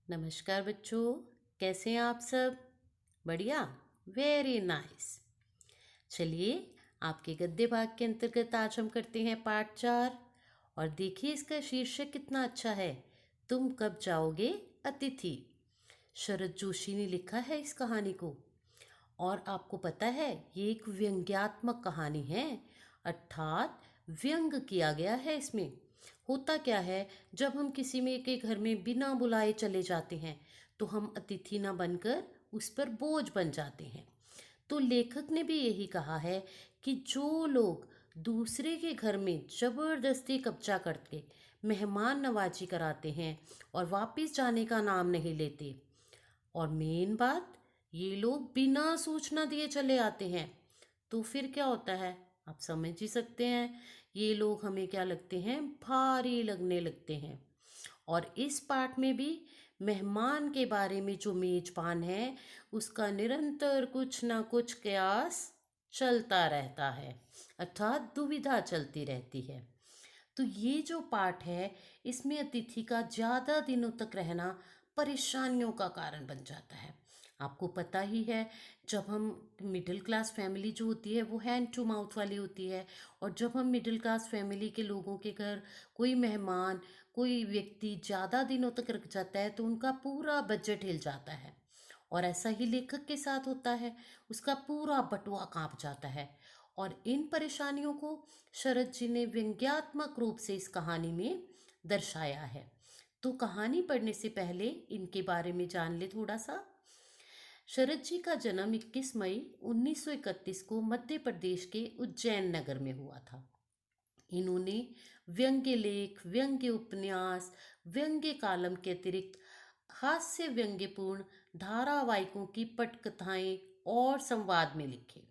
नमस्कार बच्चों। कैसे हैं आप सब? बढ़िया। Very nice. चलिए, आपके गद्य भाग के अंतर्गत आज हम करते हैं पाठ 4। और देखिए, इसका शीर्षक कितना अच्छा है। तुम कब जाओगे अतिथि। शरद जोशी ने लिखा है इस कहानी को। और आपको पता है, ये एक व्यंग्यात्मक कहानी है, अर्थात व्यंग किया गया है इसमें। होता क्या है, जब हम किसी में के घर में बिना बुलाए चले जाते हैं तो हम अतिथि न बनकर उस पर बोझ बन जाते हैं। तो लेखक ने भी यही कहा है कि जो लोग दूसरे के घर में जबरदस्ती कब्जा करके मेहमान नवाजी कराते हैं और वापस जाने का नाम नहीं लेते, और मेन बात, ये लोग बिना सूचना दिए चले आते हैं, तो फिर क्या होता है आप समझ ही सकते हैं। ये लोग हमें क्या लगते हैं, भारी लगने लगते हैं। और इस पाठ में भी मेहमान के बारे में जो मेजबान है उसका निरंतर कुछ ना कुछ कयास चलता रहता है, अर्थात दुविधा चलती रहती है। तो ये जो पाठ है, इसमें अतिथि का ज़्यादा दिनों तक रहना परेशानियों का कारण बन जाता है। आपको पता ही है, जब हम मिडिल क्लास फैमिली जो होती है वो हैंड टू माउथ वाली होती है। और जब हम मिडिल क्लास फैमिली के लोगों के घर कोई मेहमान, कोई व्यक्ति ज़्यादा दिनों तक रुक जाता है तो उनका पूरा बजट हिल जाता है। और ऐसा ही लेखक के साथ होता है, उसका पूरा बटुआ कांप जाता है। और इन परेशानियों को शरद जी ने व्यंग्यात्मक रूप से इस कहानी में दर्शाया है। तो कहानी पढ़ने से पहले इनके बारे में जान ले थोड़ा सा। शरद जी का जन्म 21 मई 1931 को मध्य प्रदेश के उज्जैन नगर में हुआ था। इन्होंने व्यंग्य लेख, व्यंग्य उपन्यास, व्यंग्य कालम के अतिरिक्त हास्य व्यंग्यपूर्ण धारावाहिकों की पटकथाएं और संवाद में लिखे।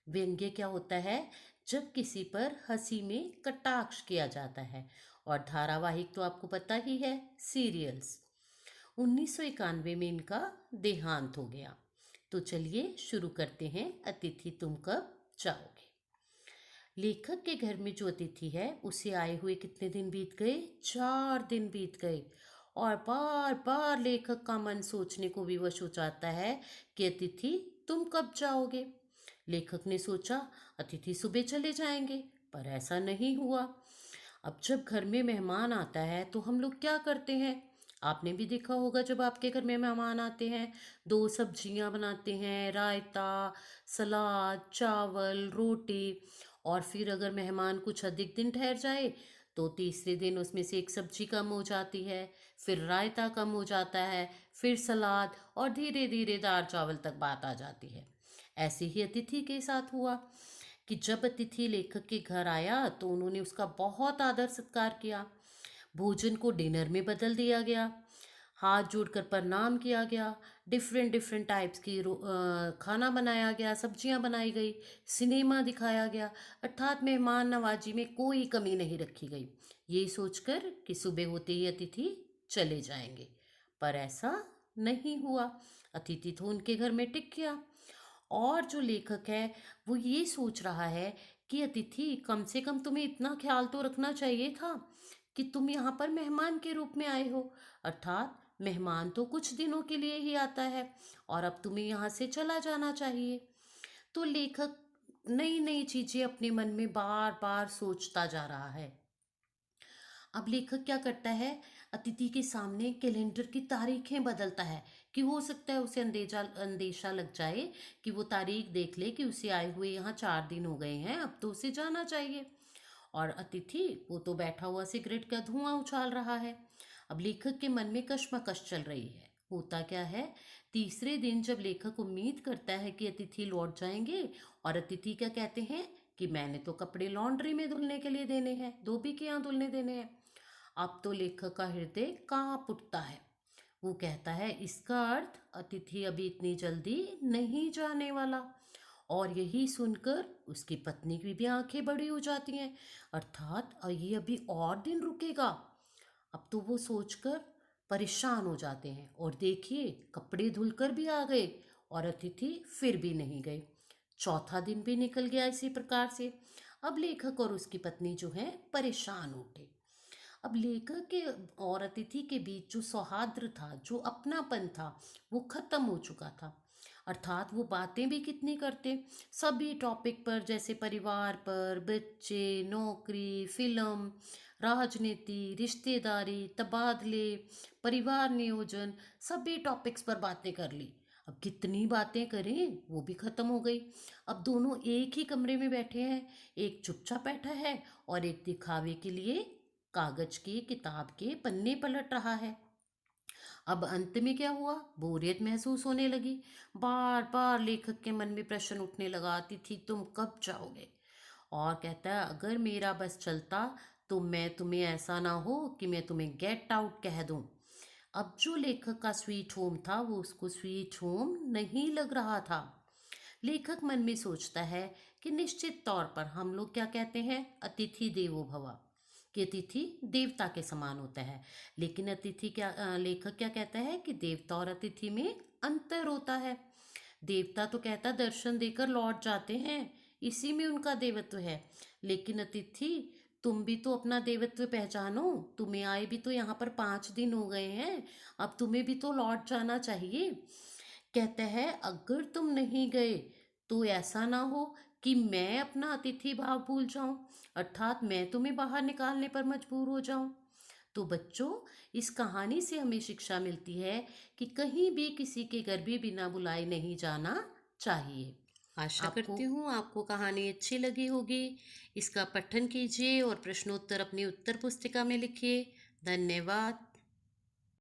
व्यंग्य क्या होता है, जब किसी पर हंसी में कटाक्ष किया जाता है। और धारावाहिक तो आपको पता ही है, सीरियल्स। 1991 में इनका देहांत हो गया। तो चलिए शुरू करते हैं, अतिथि तुम कब जाओगे। लेखक के घर में जो अतिथि है उसे आए हुए कितने दिन बीत गए, 4 दिन बीत गए। और बार बार लेखक का मन सोचने को विवश हो जाता है कि अतिथि तुम कब जाओगे। लेखक ने सोचा अतिथि सुबह चले जाएंगे, पर ऐसा नहीं हुआ। अब जब घर में मेहमान आता है तो हम लोग क्या करते हैं, आपने भी देखा होगा, जब आपके घर में मेहमान आते हैं 2 सब्जियां बनाते हैं, रायता, सलाद, चावल, रोटी। और फिर अगर मेहमान कुछ अधिक दिन ठहर जाए तो तीसरे दिन उसमें से एक सब्जी कम हो जाती है, फिर रायता कम हो जाता है, फिर सलाद, और धीरे धीरे दाल चावल तक बात आ जाती है। ऐसे ही अतिथि के साथ हुआ कि जब अतिथि लेखक के घर आया तो उन्होंने उसका बहुत आदर सत्कार किया। भोजन को डिनर में बदल दिया गया, हाथ जोड़कर प्रणाम किया गया, डिफरेंट डिफरेंट टाइप्स की खाना बनाया गया, सब्जियां बनाई गई, सिनेमा दिखाया गया, अर्थात मेहमान नवाजी में कोई कमी नहीं रखी गई, ये सोचकर कि सुबह होते ही अतिथि चले जाएंगे। पर ऐसा नहीं हुआ। अतिथि तो उनके घर में टिक गया। और जो लेखक है वो ये सोच रहा है कि अतिथि, कम से कम तुम्हें इतना ख्याल तो रखना चाहिए था कि तुम यहाँ पर मेहमान के रूप में आए हो, अर्थात मेहमान तो कुछ दिनों के लिए ही आता है और अब तुम्हें यहाँ से चला जाना चाहिए। तो लेखक नई नई चीजें अपने मन में बार बार सोचता जा रहा है। अब लेखक क्या करता है, अतिथि के सामने कैलेंडर की तारीखें बदलता है कि हो सकता है उसे अंदेशा अंदेशा लग जाए कि वो तारीख देख ले कि उसे आए हुए यहाँ 4 दिन हो गए हैं, अब तो उसे जाना चाहिए। और अतिथि वो तो बैठा हुआ सिगरेट का धुआं उछाल रहा है। अब लेखक के मन में कश्मकश चल रही है। होता क्या है, तीसरे दिन जब लेखक उम्मीद करता है कि अतिथि लौट जाएंगे, और अतिथि क्या कहते हैं कि मैंने तो कपड़े लॉन्ड्री में धुलने के लिए देने हैं, धोबी के यहाँ धुलने देने हैं। अब तो लेखक का हृदय कांप उठता है। वो कहता है इसका अर्थ अतिथि अभी इतनी जल्दी नहीं जाने वाला। और यही सुनकर उसकी पत्नी की भी आंखें बड़ी हो जाती हैं, अर्थात ये अभी और दिन रुकेगा। अब तो वो सोचकर परेशान हो जाते हैं, और देखिए कपड़े धुलकर भी आ गए और अतिथि फिर भी नहीं गए। चौथा दिन भी निकल गया इसी प्रकार से। अब लेखक और उसकी पत्नी जो है परेशान उठे। अब लेखक के और अतिथि के बीच जो सौहार्द था, जो अपनापन था, वो खत्म हो चुका था। अर्थात वो बातें भी कितनी करते, सभी टॉपिक पर, जैसे परिवार पर, बच्चे, नौकरी, फिल्म, राजनीति, रिश्तेदारी, तबादले, परिवार नियोजन, सभी टॉपिक्स पर बातें कर ली। अब कितनी बातें करें, वो भी खत्म हो गई। अब दोनों एक ही कमरे में बैठे हैं, एक चुपचाप बैठा है और एक दिखावे के लिए कागज की किताब के पन्ने पलट रहा है। अब अंत में क्या हुआ, बोरियत महसूस होने लगी। बार बार लेखक के मन में प्रश्न उठने लगा, अतिथि तुम कब जाओगे। और कहता है, अगर मेरा बस चलता तो मैं तुम्हें ऐसा ना हो कि मैं तुम्हें गेट आउट कह दूं। अब जो लेखक का स्वीट होम था वो उसको स्वीट होम नहीं लग रहा था। लेखक मन में सोचता है कि निश्चित तौर पर हम लोग क्या कहते हैं, अतिथि देवो भव, कि अतिथि देवता के समान होता है। लेकिन लेखक क्या कहता है कि देवता और अतिथि में अंतर होता है। देवता तो कहता दर्शन देकर लौट जाते हैं, इसी में उनका देवत्व है। लेकिन अतिथि, तुम भी तो अपना देवत्व पहचानो, तुम्हें आए भी तो यहाँ पर 5 दिन हो गए हैं, अब तुम्हें भी तो लौट जाना चाहिए। कहता है, अगर तुम नहीं गए तो ऐसा ना हो कि मैं अपना अतिथि भाव भूल जाऊं, अर्थात मैं तुम्हें बाहर निकालने पर मजबूर हो जाऊं। तो बच्चों, इस कहानी से हमें शिक्षा मिलती है कि कहीं भी किसी के घर भी बिना बुलाए नहीं जाना चाहिए। आशा आपको करती हूँ आपको कहानी अच्छी लगी होगी। इसका पठन कीजिए और प्रश्नोत्तर अपनी उत्तर पुस्तिका में लिखिए। धन्यवाद।